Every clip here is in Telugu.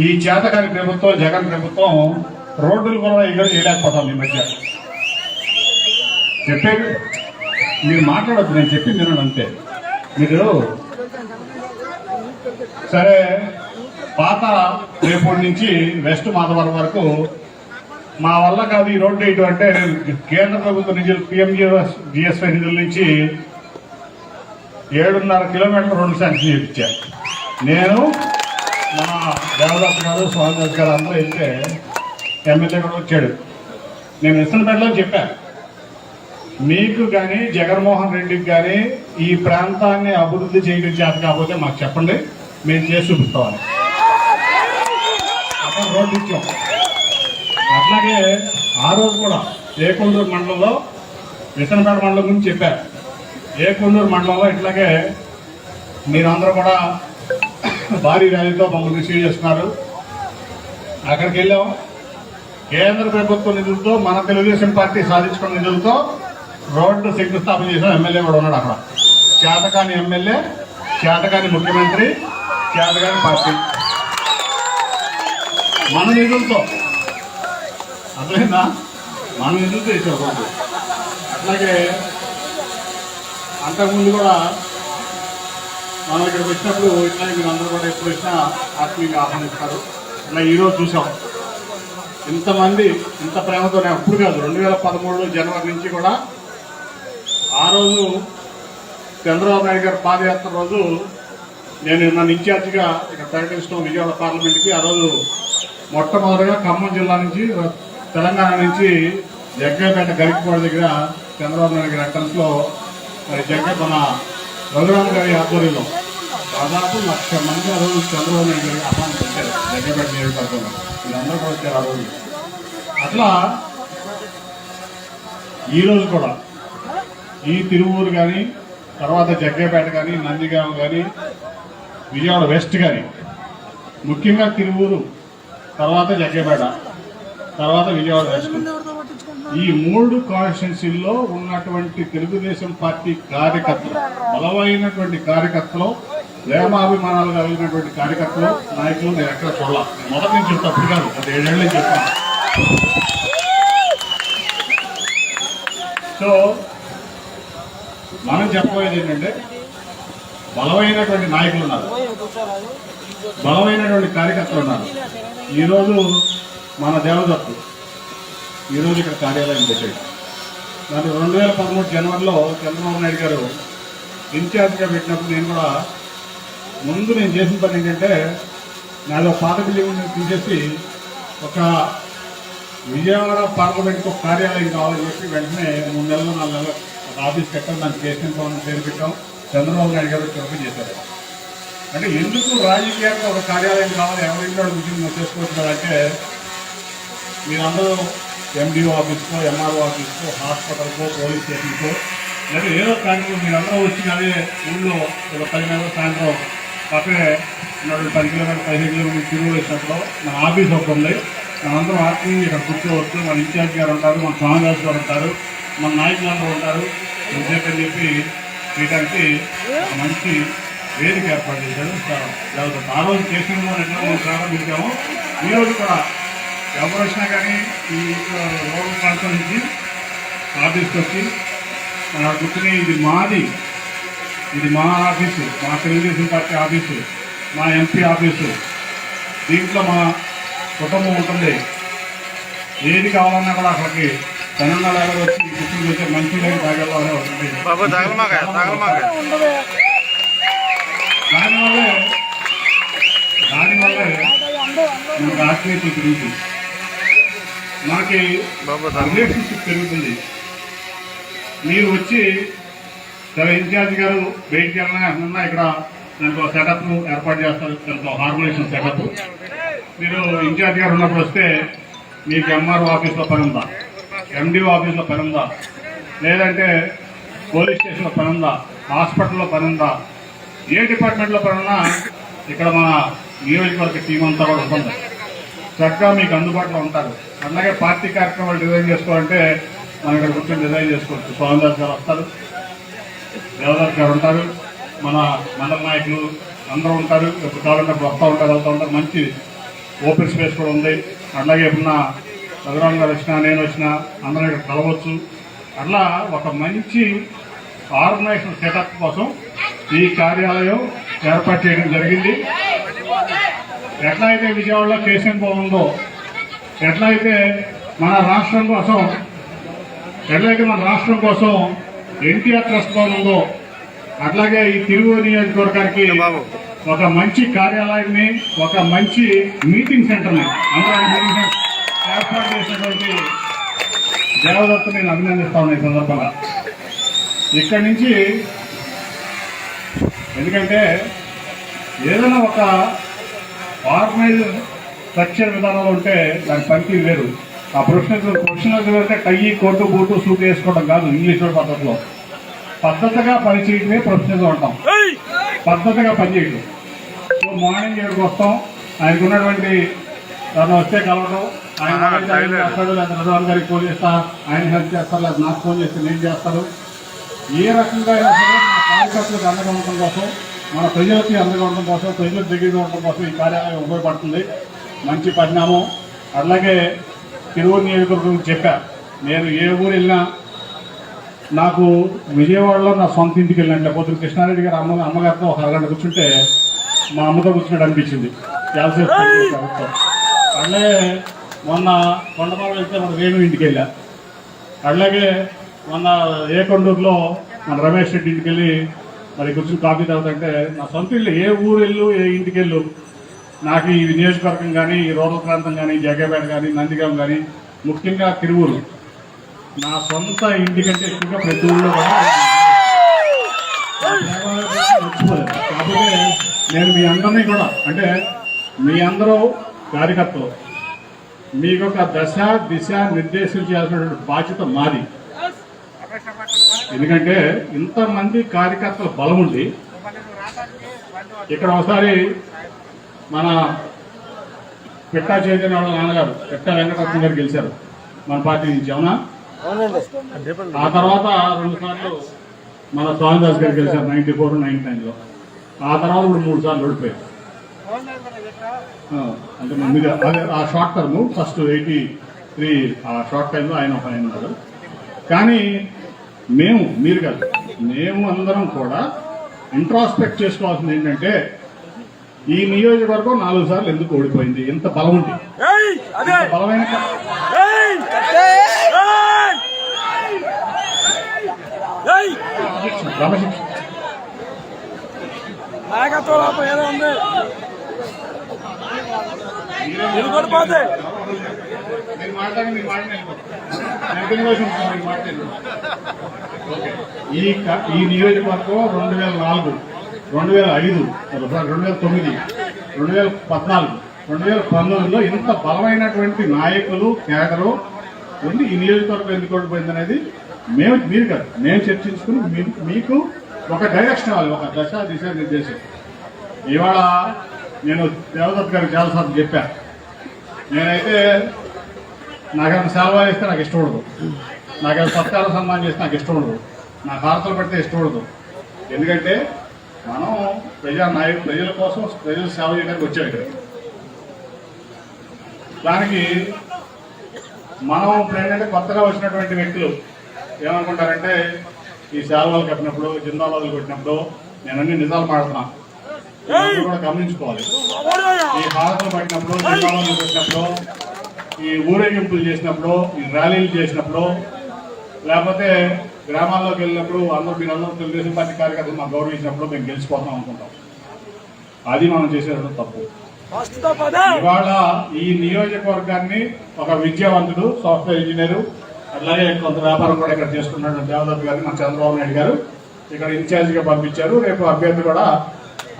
ఈ చేతకాని ప్రభుత్వం జగన్ ప్రభుత్వం రోడ్లు కూడా ఇక్కడ చేయలేకపోతాం ఈ మధ్య. చెప్పేది మీరు మాట్లాడద్దు, నేను చెప్పింది వినండి అంతే. మీరు సరే పాత రేపటి నుంచి వెస్ట్ మాధవరం వరకు మా వల్ల కాదు ఈ రోడ్డు వేయటం అంటే కేంద్ర ప్రభుత్వ నిధులు పిఎంజిఎస్వై నిధుల నుంచి 7.5 కిలోమీటర్ల రోడ్డు శాంక్షన్ చేయించాను. నేను మన దేవదాస్ గారు స్వామిదాస్ గారు అందరూ వెళ్తే ఎమ్మెల్యే కూడా వచ్చాడు. నేను ఇస్తున్నపేటలో చెప్పాను, మీకు కానీ జగన్మోహన్ రెడ్డికి కానీ ఈ ప్రాంతాన్ని అభివృద్ధి చేయడం చేత కాకపోతే మాకు చెప్పండి, మేము చేసి చూపిస్తామని అక్కడ రోడ్డు ఇచ్చాం. అట్లాగే ఆ రోజు కూడా ఏకొండూరు మండలంలో విసనపేట మండలం గురించి చెప్పారు. ఏకొండూరు మండలంలో ఇట్లాగే మీరందరూ కూడా భారీ ర్యాలీతో మమ్మల్ని రిసీవ్ చేస్తున్నారు. అక్కడికి వెళ్ళాం. కేంద్ర ప్రభుత్వ నిధులతో మన తెలుగుదేశం పార్టీ సాధించుకున్న నిధులతో రోడ్డు శంకుస్థాపన చేసిన ఎమ్మెల్యే కూడా ఉన్నాడు అక్కడ. చేతకాని ఎమ్మెల్యే, చేతకాని ముఖ్యమంత్రి, చేతకాని పార్టీ మన నిధులతో, అర్థమైందా? మన నిధులతో ఇచ్చారు రోడ్డు. అట్లాగే అంతకుముందు కూడా మనం ఇక్కడికి వచ్చినప్పుడు ఇట్లాగే మీరు అందరూ కూడా ఎప్పుడు వచ్చినా ఆత్మీయంగా ఆహ్వానిస్తారు. అలా ఈరోజు చూసాం ఇంతమంది ఇంత ప్రేమతో. అప్పుడు కాదు, 2013 జనవరి నుంచి కూడా ఆ రోజు చంద్రబాబు నాయుడు గారి పాదయాత్ర రోజు నేను నన్ను ఇన్ఛార్జిగా ఇక్కడ ప్రకటించడం విజయవాడ పార్లమెంట్కి. ఆ రోజు మొట్టమొదటిగా ఖమ్మం జిల్లా నుంచి తెలంగాణ నుంచి జగ్గైపేట గరికపాడు దగ్గర చంద్రబాబు నాయుడు గారి అటెంప్ట్లో మన రఘురామ్ గారి ఆధ్వర్యంలో దాదాపు 1,00,000 మంది ఆ రోజు చంద్రబాబు నాయుడు గారికి ఆహ్వానం వచ్చారు. జగ్గైపేట నియోజకవర్గంలో వీళ్ళందరూ కూడా వచ్చారు ఆ రోజు. అట్లా ఈరోజు కూడా ఈ తిరువూరు కానీ, తర్వాత జగ్గైపేట కానీ, నందిగామ కానీ, విజయవాడ వెస్ట్ కానీ, ముఖ్యంగా తిరువూరు, తర్వాత జగ్గైపేట, తర్వాత విజయవాడ వెస్ట్, ఈ 3 కాన్స్టిట్యున్సీల్లో ఉన్నటువంటి తెలుగుదేశం పార్టీ కార్యకర్తలు, బలమైనటువంటి కార్యకర్తలు, ప్రేమాభిమానాలు కలిగినటువంటి కార్యకర్తలు, నాయకులు నేను ఎక్కడ చూడాలి. మొదటి నుంచి చెప్తా, అప్పుడు కాదు, అది 7 ఏళ్ళని చెప్తాను. సో మనం చెప్పబోయేది ఏంటంటే, బలమైనటువంటి నాయకులు ఉన్నారు, బలమైనటువంటి కార్యకర్తలు ఉన్నారు. ఈరోజు మన దేవదత్తు ఈరోజు ఇక్కడ కార్యాలయం పెట్టాడు. దాని 2013 జనవరిలో చంద్రబాబు నాయుడు గారు ఇన్ఛార్జ్గా పెట్టినప్పుడు నేను కూడా ముందు నేను చేసిన పని ఏంటంటే, నాలో పాత బిల్డింగ్ తీసేసి ఒక విజయవాడ పార్లమెంట్కి ఒక కార్యాలయం కావాలని చెప్పి వెంటనే 3 నెలలు 4 నెలలు ఒక ఆఫీస్ పెట్టాం. దాన్ని కేసీఎన్ భవన్ పేరు పెట్టాం. చంద్రబాబు నాయుడు గారు చొరవ చేశారు. అంటే ఎందుకు రాజకీయానికి ఒక కార్యాలయం కావాలి, ఎవరింట్లో కూర్చొని చేసుకోవచ్చు కదంటే, మీరందరూ ఎండిఓ ఆఫీస్కో, ఎంఆర్ఓ ఆఫీస్కో, హాస్పిటల్కో, పోలీస్ స్టేషన్కో, లేదా ఏదో కానీ మీరందరూ వచ్చి అదే ఊళ్ళో ఒక 10 నెలల సాయంత్రం పక్కనే ఉన్నటువంటి 10 కిలోమీటర్ 15 కిలోమీటర్ తిరుగు వేసినప్పుడు మన ఆఫీస్ ఒకటి ఉంది. మనందరం ఆత్మీయంగా ఇక్కడ కూర్చోవచ్చు. మన ఇన్ఛార్జ్ గారు ఉంటారు, మన స్వామిదాస్ గారు ఉంటారు, మన నాయకులందరూ ఉంటారు. అని చెప్పి వీటానికి మంచి వేదిక ఏర్పాటు చేశారు. ఆ రోజు కేసీఆర్ ఎట్లా మనం ప్రారంభించాము. ఈరోజు కూడా ఎవరు వచ్చినా కానీ ఈ రూరల్ ప్రాంతం నుంచి ఆఫీస్కి వచ్చి కూర్చుని ఇది మాది, ఇది మా ఆఫీసు, మా తెలుగుదేశం పార్టీ ఆఫీసు, మా ఎంపీ ఆఫీసు, దీంట్లో మా కుటుంబం ఉంటుంది, ఏది కావాలన్నా కూడా అక్కడికి తెలంగాణలో వచ్చి కూర్చుని వచ్చే మంచి లేని తాగల్లో ఉంటుంది. దానివల్లే మనకు ఆత్మీయత పెరుగుతుంది, మనకి రిలేషన్షిప్ పెరుగుతుంది. మీరు వచ్చి సరే ఇన్ఛార్జ్ గారు బయటికి వెళ్ళినా ఇక్కడ దానికి సెటప్ ఏర్పాటు చేస్తారు, దానికి హార్మోనేషన్ సెటప్. మీరు ఇన్ఛార్జ్ గారు ఉన్నప్పుడు వస్తే మీకు ఎంఆర్ఓ ఆఫీస్లో పని ఉందా, ఎండిఓ ఆఫీస్లో పని ఉందా, లేదంటే పోలీస్ స్టేషన్లో పని ఉందా, హాస్పిటల్లో పని ఉందా, ఏ డిపార్ట్మెంట్లో పని ఉన్నా ఇక్కడ మన నియోజకవర్గ టీం అంతా కూడా ఉంటుంది. చక్కగా మీకు అందుబాటులో ఉంటారు. అలాగే పార్టీ కార్యక్రమాలు డిజైన్ చేసుకోవాలంటే మనం ఇక్కడ కూర్చొని డిజైన్ చేసుకోవచ్చు. స్వామిదాస్ గారు వస్తారు, దేవదాస్ గారు ఉంటారు, మన మండల నాయకులు అందరూ ఉంటారు. ఎప్పుడు కావాలంటే వస్తూ ఉంటారు, వెళ్తూ ఉంటారు. మంచి ఓపెన్ స్పేస్ కూడా ఉంది. అట్లాగే ఉన్న రఘురామ్ గారు వచ్చినా నేను వచ్చినా అందరం ఇక్కడ కలవచ్చు. అట్లా ఒక మంచి ఆర్గనైజేషన్ సెటప్ కోసం ఈ కార్యాలయం ఏర్పాటు చేయడం జరిగింది. ఎట్లయితే విజయవాడలో కేశం భవన్ ఉందో, ఎట్లయితే మన రాష్ట్రం కోసం ఎన్టీఆర్ ట్రస్ట్ భవన్ ఉందో, అట్లాగే ఈ తిరువూరు నియోజకవర్గానికి ఒక మంచి కార్యాలయాన్ని, ఒక మంచి మీటింగ్ సెంటర్ని ఏర్పాటు చేసినటువంటి దేవదత్తు నేను అభినందిస్తాను ఈ సందర్భంగా. ఇక్కడి నుంచి ఎందుకంటే ఏదైనా ఒక ఆర్గనైజ్ స్ట్రక్చర్ విధానంలో ఉంటే దాని పనికి వేరు. ఆ ప్రొఫెషనల్ అంటే టై కోటు బూటు సూట్ వేసుకోవడం కాదు, ఇంగ్లీష్ పద్ధతిలో పద్ధతిగా పనిచేయటమే ప్రొఫెషనల్గా ఉంటాం, పద్ధతిగా పనిచేయటం. సో మార్నింగ్ 7కి వస్తాం, ఆయనకు ఉన్నటువంటి తను వస్తే కలవడం, ఆయన చేస్తాడు, లేదా రఘురామ్ గారికి ఫోన్ చేస్తా, ఆయన హెల్ప్ చేస్తారు, లేదా నాకు ఫోన్ చేస్తే నేను చేస్తాను. ఏ రకంగా అయినా సరే మన కార్యకర్తలకు అండగా ఉండటం కోసం, మన ప్రజలకి అండగా ఉండటం కోసం, ప్రజలకు దగ్గరగా ఉండటం కోసం ఈ కార్యాలయం ఉపయోగపడుతుంది. మంచి పరిణామం. అలాగే తిరువూరు నియోజకవర్గం చెప్పా, నేను ఏ ఊరు వెళ్ళినా నాకు విజయవాడలో నా సొంత ఇంటికి వెళ్ళినట్లే. పొద్దున కృష్ణారెడ్డి గారు అమ్మగారితో ఒక అరగంట కూర్చుంటే మా అమ్మతో కూర్చున్నట్టు అనిపించింది. ప్రభుత్వం అట్లాగే మొన్న కొండమాల వెళ్తే మన రేణు ఇంటికి వెళ్ళా. అట్లాగే మొన్న ఏకొండూరులో మన రమేష్ రెడ్డి ఇంటికి వెళ్ళి మరి కూర్చుని కాఫీ తాగుతుంటే నా సొంత ఇల్లు. ఏ ఊరు వెళ్ళు, ఏ ఇంటికి వెళ్ళు, నాకు ఈ నియోజకవర్గం కానీ, ఈ రూరల్ ప్రాంతం కానీ, జగ్గపేట కానీ, నందిగాం కానీ, ముఖ్యంగా తిరువూరు నా సొంత ఇంటికంటే ఎక్కువగా ప్రతి ఊళ్ళో కూడా మర్చిపోలేదు. కాకపోతే నేను మీ అందరినీ కూడా, అంటే మీ అందరూ కార్యకర్తలు, మీకు ఒక దశ దిశ నిర్దేశం చేయాల్సినటువంటి బాధ్యత మాది. ఎందుకంటే ఇంతమంది కార్యకర్తల బలం ఉంది. ఇక్కడ ఒకసారి మన పిట్టా చైతన్య వాళ్ళ నాన్నగారు పిట్టా వెంకటరత్న గారు గెలిచారు మన పార్టీ నుంచి, అవునా? ఆ తర్వాత 2 సార్లు మన స్వామిదాస్ గారు గెలిచారు 94, 99లో. ఆ తర్వాత ఇప్పుడు 3 సార్లు ఓడిపోయారు. అంటే ముందుగా అదే ఆ షార్ట్ టర్మ్ ఫస్ట్ 83 ఆ షార్ట్ టైంలో ఆయన ఉన్నారు. కానీ మీరు కాదు, మేము అందరం కూడా ఇంట్రాస్పెక్ట్ చేసుకోవాల్సింది ఏంటంటే ఈ నియోజకవర్గం 4 సార్లు ఎందుకు ఓడిపోయింది? ఎంత బలం ఉంది, బలమైన ఈ నియోజకవర్గం 2004, 2005, 2009, 2014, 2019లో ఇంత బలమైనటువంటి నాయకులు కేడరు ఉండి ఈ నియోజకవర్గం ఎందుకు ఓడిపోయింది అనేది మీరు కాదు, మేము చర్చించుకుని మీకు ఒక డైరెక్షన్ ఇవ్వాలి, ఒక దశ దిశ నిర్దేశం. ఇవాళ నేను దేవదత్ గారికి చాలాసార్లు చెప్పాను, నేనైతే నాకేమైనా సెలవు ఇస్తే నాకు ఇష్టం ఉండదు, నాకేమైనా సత్కార సన్మానం చేస్తే నాకు ఇష్టం ఉండదు, నాకు హారతలు పెడితే ఇష్టం ఉండదు. ఎందుకంటే మనం ప్రజల కోసం ప్రజలు సేవ చేయడానికి వచ్చాం ఇక్కడ. దానికి మనం ఇప్పుడు ఏంటంటే కొత్తగా వచ్చినటువంటి వ్యక్తులు ఏమనుకుంటారంటే ఈ శాల్వాలు కట్టినప్పుడు, జిందాబాదులు కొట్టినప్పుడు నేను అన్ని నిజాలు మాడుతున్నా, కూడా గమనించుకోవాలి. ఈ హారతలు పట్టినప్పుడు, జిందాబాదులు కొట్టినప్పుడు, ఈ ఊరేగింపులు చేసినప్పుడు, ఈ ర్యాలీలు చేసినప్పుడు, లేకపోతే గ్రామాల్లోకి వెళ్ళినప్పుడు మీరందరూ తెలుగుదేశం పార్టీ కార్యకర్తలు మాకు గౌరవించినప్పుడు మేము గెలిచిపోతాం అనుకుంటాం. అది మనం చేసేది తప్పు. ఇవాళ ఈ నియోజకవర్గాన్ని ఒక విద్యావంతుడు, సాఫ్ట్వేర్ ఇంజనీరు, అలాగే కొంత వ్యాపారం కూడా ఇక్కడ చేసుకున్నాడు దేవదత్ గారిని మన చంద్రబాబు నాయుడు గారు ఇక్కడ ఇన్ఛార్జిగా పంపించారు. రేపు అభ్యర్థి కూడా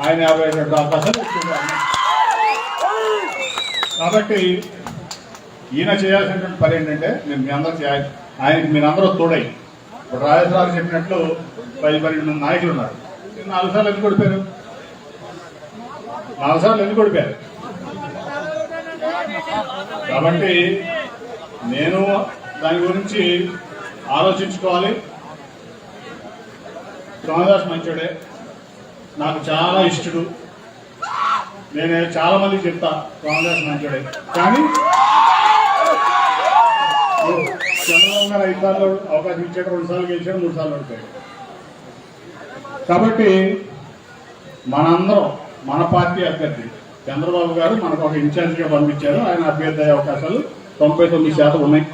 ఆయన 52 అవకాశాలు ఎక్కువగా ఉన్నాయి. కాబట్టి ఈయన చేయాల్సినటువంటి పని ఏంటంటే ఆయనకి మీరందరూ తోడై, ఇప్పుడు రాజేశ్వరరావు చెప్పినట్లు 10-12 మంది నాయకులు ఉన్నారు. 4 సార్లు ఎందుకు ఓడిపోయారు? 4 సార్లు ఎందుకు ఓడిపోయారు? కాబట్టి నేను దాని గురించి ఆలోచించుకోవాలి. సోమదాస్ మంచోడే, నాకు చాలా ఇష్టడు. నేను చాలా మందికి చెప్తా కాంగ్రెస్ మంచోడే, కానీ చంద్రబాబు గారు 5 సార్లు అవకాశం ఇచ్చాడు, 2 సార్లు గెలిచాడు, 3 సార్లు ఓడిపోయాడు. కాబట్టి మనందరం మన పార్టీ అభ్యర్థి చంద్రబాబు గారు మనకు ఒక ఇన్ఛార్జిగా పంపించారు. ఆయన అభ్యర్థి అయ్యే అవకాశాలు 99% ఉన్నాయి.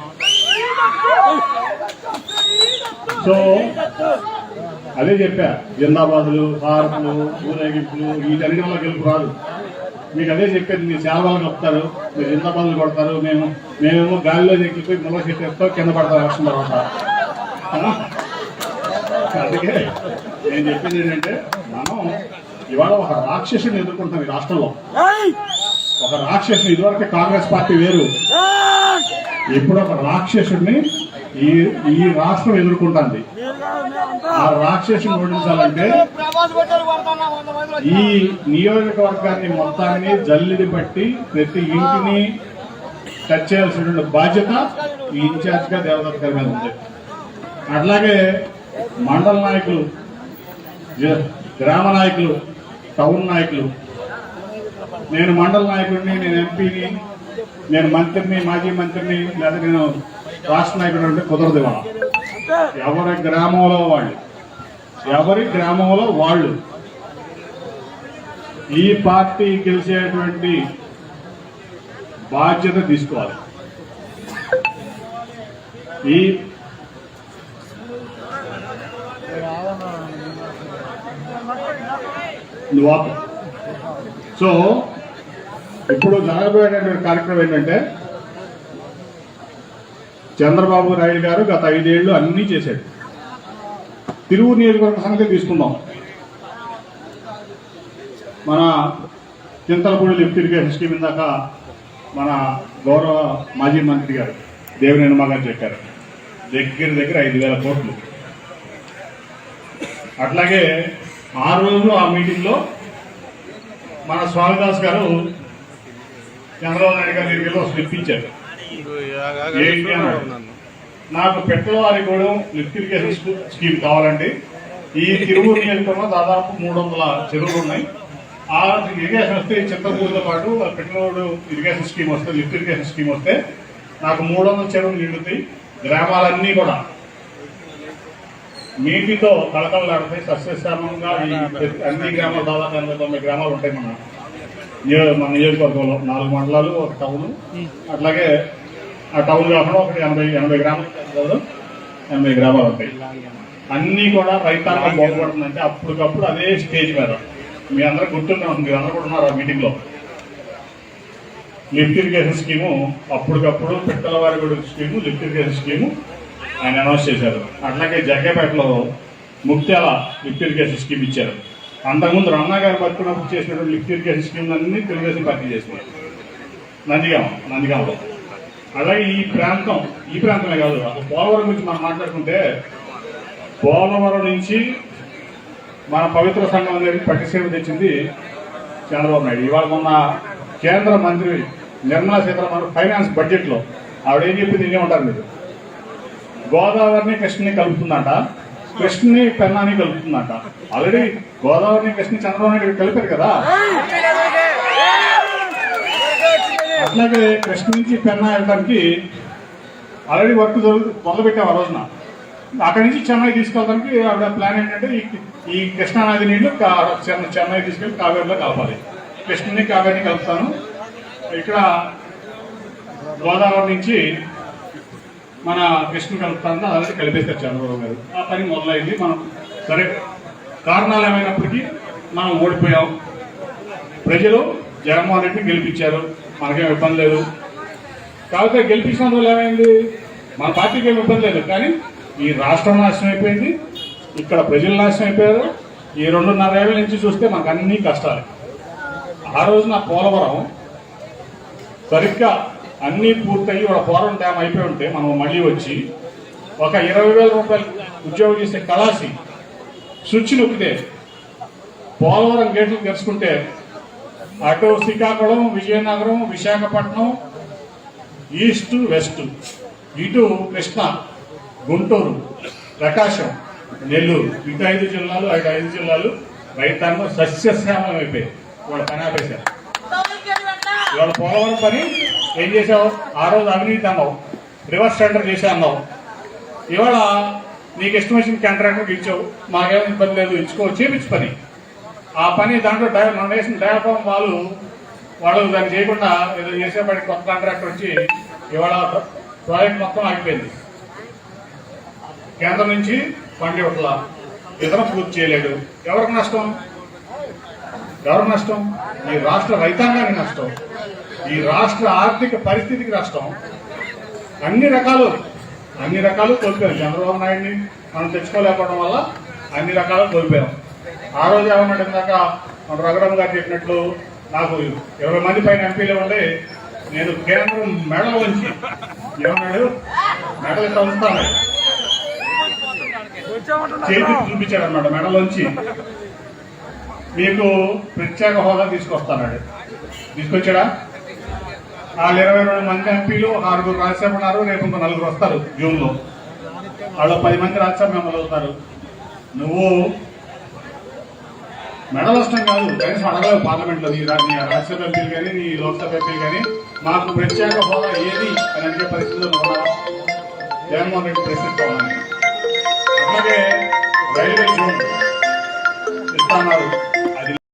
సో అదే చెప్పా, జిందాబాదులు, హారతులు, ఊరేగింపులు వీటన్నిటి వల్ల గెలుపు రాదు. మీకు అదే చెప్పేది, మీరు సేవలు కలుపుతారు, మీరు జిందాబాదులు కొడతారు, మేమేమో గాలిలో ఎక్కిపోయి ముళ్ళ చెట్టేస్తాం, కింద పడతారు వర్షం తర్వాత. అందుకే నేను చెప్పింది ఏంటంటే, మనం ఇవాళ ఒక రాక్షసుని ఎదుర్కొంటాం ఈ రాష్ట్రంలో. ఒక రాక్షసుని, ఇదివరకు కాంగ్రెస్ పార్టీ వేరు, ఇప్పుడు ఒక రాక్షసుడిని ఈ రాష్ట్రం ఎదుర్కొంటుంది. ఆ రాక్షసుని ఓడించాలంటే ఈ నియోజకవర్గాన్ని మొత్తాన్ని జల్లిడి పట్టి ప్రతి ఇంటిని టచ్ చేయాల్సిన బాధ్యత ఈ ఇన్ఛార్జ్ గా దేవదత్ గారి మీద ఉంది. అట్లాగే మండల నాయకులు, గ్రామ నాయకులు, టౌన్ నాయకులు, నేను మండల నాయకుడిని, నేను ఎంపీని, నేను మంత్రిని, మాజీ మంత్రిని, లేదా నేను రాష్ట్ర నాయకుడు అంటే కుదరదు. ఇవాళ ఎవరి గ్రామంలో వాళ్ళు ఈ పార్టీ గెలిచేటువంటి బాధ్యత తీసుకోవాలి. సో ఇప్పుడు జరగబోయేటటువంటి కార్యక్రమం ఏంటంటే, చంద్రబాబు నాయుడు గారు గత 5 ఏళ్లు అన్నీ చేశాడు. తిరువూరు నియోజకవర్గ సంగతి తీసుకుందాం. మన చింతలపూడి లిఫ్ట్ ఇరిగేషన్ స్కీమ్ ఇందాక మన గౌరవ మాజీ మంత్రి గారు దేవినేని ఉమా గారు చెప్పారు, దగ్గర 5,000 కోట్లు. అట్లాగే ఆ రోజు ఆ మీటింగ్ లో మన స్వామిదాస్ గారు చంద్రబాబు నాయుడు గారి దగ్గర స్లిప్ ఇచ్చారు. ఏంటి అన్నాడు, నాకు పెట్టలవారిగూడెం లిఫ్ట్ ఇరిగేషన్ స్కీమ్ కావాలండి. ఈ తిరువూరు నియోజకవర్గంలో దాదాపు 300 చెరువులు ఉన్నాయి. ఆ ఇరిగేషన్ వస్తే చింతపూడితో పాటు పెట్టలవాడు ఇరిగేషన్ స్కీమ్ వస్తే, లిఫ్ట్ ఇరిగేషన్ స్కీమ్ వస్తే నాకు 300 చెరువులు నిండుతాయి. గ్రామాలన్నీ కూడా నీటితో కలకలలాడతాయి, సస్యశ్యామంగా. అన్ని గ్రామాలు దాదాపు 80-90 గ్రామాలు ఉంటాయి మన నియోజకవర్గంలో. 4 మండలాలు, ఒక టౌన్. అట్లాగే ఆ టౌన్ కాకుండా ఒక 80 గ్రామాలు, 80 గ్రామాలు ఉంటాయి. అన్నీ కూడా రైతాంగం బాగుపడుతుందంటే అప్పటికప్పుడు అదే స్టేజ్ మీద మీ అందరూ గుర్తుండే ఉంటుంది, మీరు అందరూ కూడా ఉన్నారు ఆ మీటింగ్ లో. లిఫ్ట్ ఇరిగేషన్ స్కీము అప్పటికప్పుడు పెట్టలవారిగూడ స్కీము, లిఫ్ట్ ఇరిగేషన్ స్కీము ఆయన అనౌన్స్ చేశారు. అట్లాగే జగ్గపేటలో ముక్త్యాల లిఫ్ట్ ఇరిగేషన్ స్కీమ్ ఇచ్చారు. అంతకుముందు రమణ గారు బతుకున్నప్పుడు చేసినటువంటి లిఫ్ట్ ఇరిగేషన్ స్కీమ్ అన్ని తెలుగుదేశం పార్టీ చేసినాయి నందిగాంలో. అలాగే ఈ ప్రాంతమే కాదు, అసలు పోలవరం గురించి మనం మాట్లాడుకుంటే, పోలవరం నుంచి మన పవిత్ర సంఘం అనేది పట్టిసీమ తెచ్చింది చంద్రబాబు నాయుడు. ఇవాళ మొన్న కేంద్ర మంత్రి నిర్మలా సీతారామన్ ఫైనాన్స్ బడ్జెట్ లో ఆవిడ ఏం చెప్పింది ఏమంటారు మీరు, గోదావరిని కృష్ణని కలుపుతుందంట, కృష్ణని పెన్నాని కలుపుతుందంట. ఆల్రెడీ గోదావరిని కృష్ణని చంద్రబాబు నాయుడు కలిపారు కదా. అట్లాగే కృష్ణ నుంచి పెన్నా వెళ్ళడానికి ఆల్రెడీ వర్క్ మొదలుపెట్టాం ఆ రోజున. అక్కడి నుంచి చెన్నై తీసుకెళ్ళడానికి ఆవిడ ప్లాన్ ఏంటంటే, ఈ కృష్ణానది నీళ్లు చెన్నై తీసుకెళ్ళి కావేరిలో కలపాలి. కృష్ణని కావేరిని కలుపుతాను, ఇక్కడ గోదావరి నుంచి మన కృష్ణ కలుపుతాను, అలాగే కలిపేస్తారు చంద్రబాబు గారు. ఆ పని మొదలైంది. మనం సరే, కారణాలు ఏమైనప్పటికీ మనం ఓడిపోయాం. ప్రజలు జగన్మోహన్ రెడ్డిని గెలిపించారు, మనకేం ఇబ్బంది లేదు. కాకపోతే గెలిపించినందువల్ల ఏమైంది, మన పార్టీకి ఏమి ఇబ్బంది లేదు, కానీ ఈ రాష్ట్రం నాశనం అయిపోయింది, ఇక్కడ ప్రజలు నాశనం అయిపోయారు. ఈ 2.5 ఏళ్ల నుంచి చూస్తే మనకు అన్ని కష్టాలు. ఆ రోజున పోలవరం సరిగ్గా అన్నీ పూర్తయి ఒక పోలవరం డ్యామ్ అయిపోయి ఉంటే మనం మళ్ళీ వచ్చి ఒక 20,000 రూపాయలు ఉద్యోగం చేసే కళాసి స్విచ్ నొక్కితే పోలవరం గేట్లు తెరుచుకుంటే అటు శ్రీకాకుళం, విజయనగరం, విశాఖపట్నం, ఈస్ట్ వెస్ట్, ఇటు కృష్ణ, గుంటూరు, ప్రకాశం, నెల్లూరు, ఇటు 5 జిల్లాలు, 5 జిల్లాలు రైతాంగం సస్యశ్యామలం అయిపోయాయి. వాళ్ళు పని ఆపేశారు. ఇవాళ పోలవరం పని ఏం చేసావు? ఆ రోజు అవినీతి అన్నావు, రివర్స్ టెండర్ చేసా అన్నావు. ఇవాళ నీకు ఇష్టం వచ్చిన కాంట్రాక్టర్కి ఇచ్చావు, మాకేమో ఇబ్బంది లేదు, ఇచ్చుకో, చేపించు పని. ఆ పని దాంట్లో మన వేసిన డయాఫామ్ వాళ్ళు దాన్ని చేయకుండా ఏదో చేసేపటి కొత్త కాంట్రాక్టర్ వచ్చి ఇవాళ ప్రాజెక్ట్ మొత్తం ఆగిపోయింది. కేంద్రం నుంచి ఫండ్ ఇవ్వట్లా, ఇతర పూర్తి చేయలేడు. ఎవరికి నష్టం? ఎవరికి నష్టం? ఈ రాష్ట్ర రైతాంగానికి నష్టం, ఈ రాష్ట్ర ఆర్థిక పరిస్థితికి నష్టం. అన్ని రకాలు కోల్పోయాం. చంద్రబాబు నాయుడిని మనం తెచ్చుకోలేకపోవడం వల్ల అన్ని రకాలు కోల్పోయాం. ఆ రోజు ఏమన్నాడు ఇందాక మన రఘురామ్ గారు చెప్పినట్లు, నాకు 20 మంది పైన ఎంపీలు ఉండే, నేను కేంద్రం మెడల్ వంచి ఏమన్నాడు, మెడల్ ఇట్లా ఉంచుతాను, చేతి చూపించాడు అన్నమాట. మెడలోంచి మీకు ప్రత్యేక హోదా తీసుకొస్తాడు. తీసుకొచ్చాడా? వాళ్ళు 22 మంది ఎంపీలు, 6 రాజ్యసభ ఉన్నారు, రేపు ఇంకో 4 వస్తారు జూన్లో. వాళ్ళు 10 మంది రాజ్యసభ మెంబర్లు అవుతారు. నువ్వు మెడల్ వస్తాం కాదు, కనీసం అడగలేవు పార్లమెంట్లో. నీ రాజ్యసభ ఎంపీలు కానీ నీ లోక్సభ ఎంపీలు కానీ మాకు ప్రత్యేక హోదా ఏది అని అడిగే పరిస్థితుల్లో ఉన్నావా? జగన్మోహన్ రెడ్డి ప్రశ్నిస్తామని. అలాగే రైల్వే జోన్ ఇస్తున్నారు.